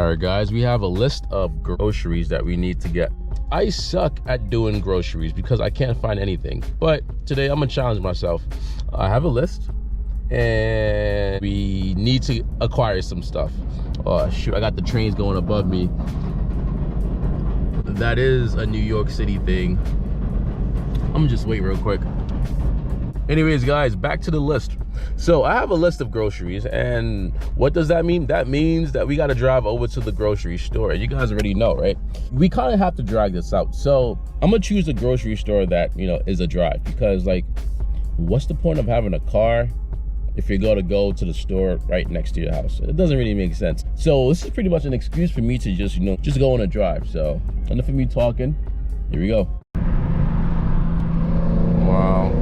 All right, guys, we have a list of groceries that we need to get. I suck at doing groceries because I can't find anything. But today I'm gonna challenge myself. I have a list and we need to acquire some stuff. Oh shoot, I got the trains going above me. That is a New York City thing. I'm gonna just wait real quick. Anyways, guys, back to the list. So I have a list of groceries, and what does that mean? That means that we got to drive over to the grocery store. You guys already know, right? We kind of have to drag this out. So I'm gonna choose a grocery store that, you know, is a drive, because like, what's the point of having a car if you're going to go to the store right next to your house? It doesn't really make sense. So this is pretty much an excuse for me to just, you know, just go on a drive. So enough of me talking. Here we go. Wow.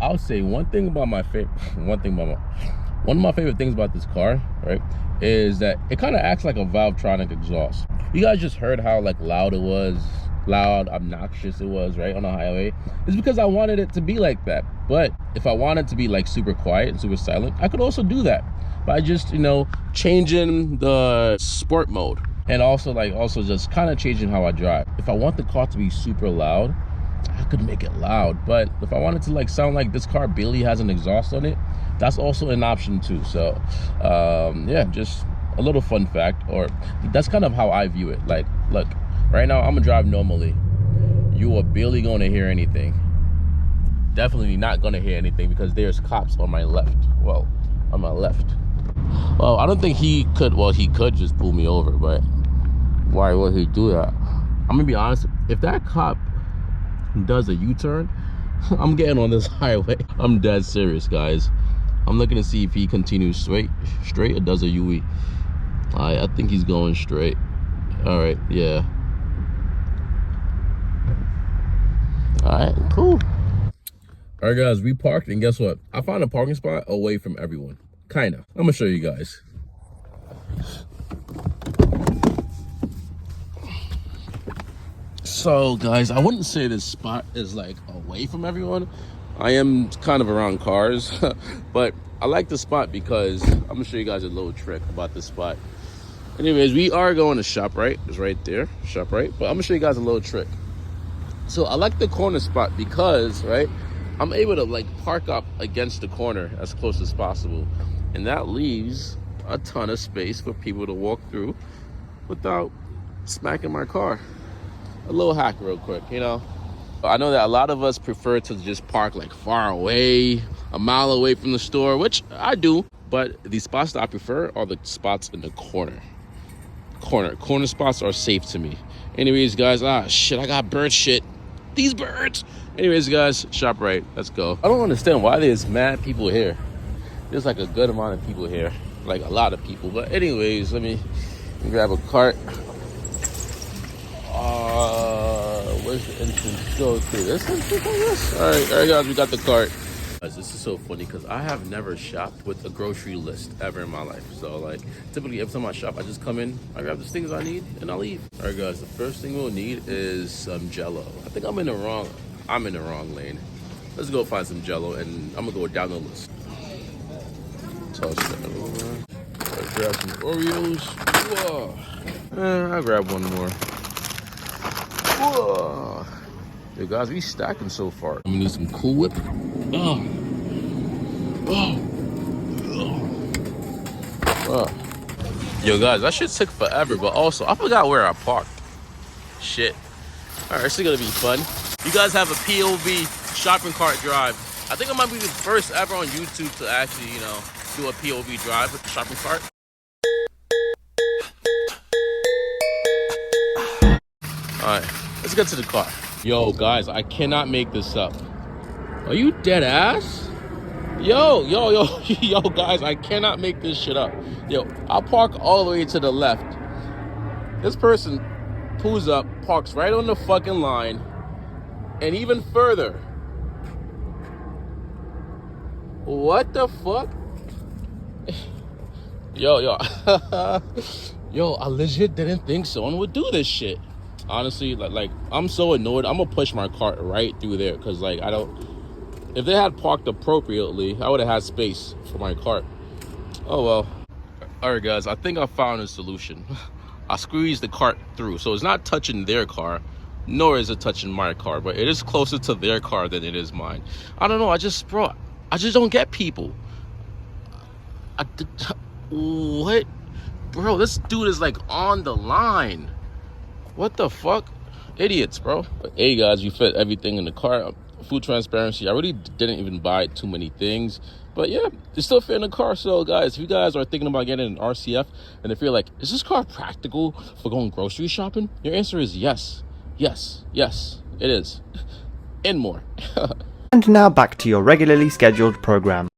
I'll say one of my favorite things about this car, right, is that it kind of acts like a Valvetronic exhaust. You guys just heard how like loud it was, obnoxious it was, right, on the highway. It's because I wanted it to be like that. But if I wanted to be like super quiet and super silent, I could also do that by just, you know, changing the sport mode, and also just kind of changing how I drive. If I want the car to be super loud, I could make it loud. But if I wanted to like sound like this car barely has an exhaust on it, that's also an option too. So yeah, just a little fun fact, or that's kind of how I view it. Like, look, right now I'm gonna drive normally. You are barely gonna hear anything. Definitely not gonna hear anything because there's cops on my left. Well, on my left. Well, I don't think he could. Well, he could just pull me over, but why would he do that? I'm gonna be honest, if that cop does a U-turn, I'm getting on this highway. I'm dead serious, guys. I'm looking to see if he continues straight or does a UE. I think he's going straight. All right, yeah. All right, cool. All right, guys, we parked, and guess what? I found a parking spot away from everyone. Kinda. I'm gonna show you guys. So guys, I wouldn't say this spot is like away from everyone. I am kind of around cars, but I like the spot because I'm gonna show you guys a little trick about this spot. Anyways, we are going to ShopRite. It's right there, ShopRite. But I'm gonna show you guys a little trick. So I like the corner spot because, right, I'm able to like park up against the corner as close as possible. And that leaves a ton of space for people to walk through without smacking my car. A little hack real quick, you know. I know that a lot of us prefer to just park like far away, a mile away from the store, which I do. But the spots that I prefer are the spots in the corner. Corner spots are safe to me. Anyways, guys, shit, I got bird shit. These birds. Anyways, guys, ShopRite, let's go. I don't understand why there's mad people here. There's like a good amount of people here, like a lot of people. But anyways, let me grab a cart. Where's the entrance go to? This entrance, I guess? All right, guys, we got the cart. Guys, this is so funny because I have never shopped with a grocery list ever in my life. So like typically every time I shop, I just come in, I grab the things I need, and I leave. All right, guys, the first thing we'll need is some Jello. I think I'm in the wrong lane. Let's go find some Jello, and I'm gonna go down the list. Toss that over. I'll grab some Oreos. Whoa. I'll grab one more. Whoa. Yo, guys, we stacking so far. I'm gonna need some Cool Whip. Oh. Yo, guys, that shit took forever, but also I forgot where I parked. Shit. All right, this is gonna be fun. You guys have a POV shopping cart drive. I think I might be the first ever on YouTube to actually, you know, do a POV drive with the shopping cart. All right, let's get to the car. Yo, guys, I cannot make this up. Are you dead ass? Yo, guys, I cannot make this shit up. Yo, I'll park all the way to the left. This person pulls up, parks right on the fucking line, and even further. What the fuck? Yo, yo, I legit didn't think someone would do this shit. Honestly, like I'm so annoyed. I'm gonna push my cart right through there because like if they had parked appropriately, I would have had space for my cart. Oh well. All right, guys, I think I found a solution. I squeezed the cart through, so it's not touching their car, nor is it touching my car, but it is closer to their car than it is mine. I don't know. I just don't get people. What, bro? This dude is like on the line. What the fuck? Idiots, bro. But hey, guys, we fit everything in the car. Full transparency, I really didn't even buy too many things. But yeah, they still fit in the car. So, guys, if you guys are thinking about getting an RCF, and if you're like, is this car practical for going grocery shopping? Your answer is yes. Yes, it is. And more. And now back to your regularly scheduled program.